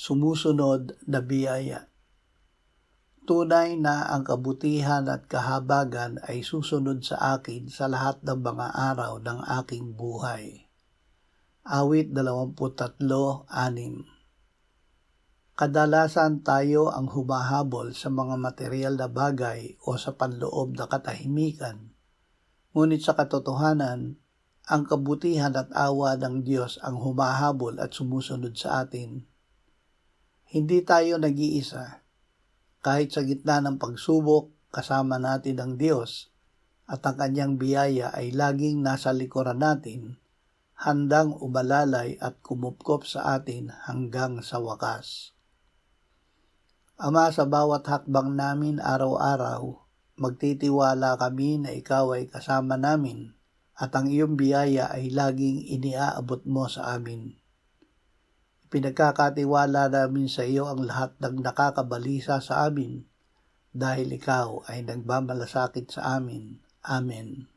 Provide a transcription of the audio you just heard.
sumusunod na biyaya. Tunay na ang kabutihan at kahabagan ay susunod sa akin sa lahat ng mga araw ng aking buhay. Awit 23:6. Kadalasan tayo ang humahabol sa mga materyal na bagay o sa panloob na katahimikan. Ngunit sa katotohanan, ang kabutihan at awa ng Diyos ang humahabol at sumusunod sa atin. Hindi tayo nag-iisa. Kahit sa gitna ng pagsubok, kasama natin ang Diyos at ang kanyang biyaya ay laging nasa likuran natin, handang umalalay at kumupkop sa atin hanggang sa wakas. Ama, sa bawat hakbang namin araw-araw, magtitiwala kami na ikaw ay kasama namin at ang iyong biyaya ay laging iniaabot mo sa amin. Pinagkakatiwala namin sa iyo ang lahat ng nakakabalisa sa amin dahil ikaw ay nagmamalasakit sa amin. Amen.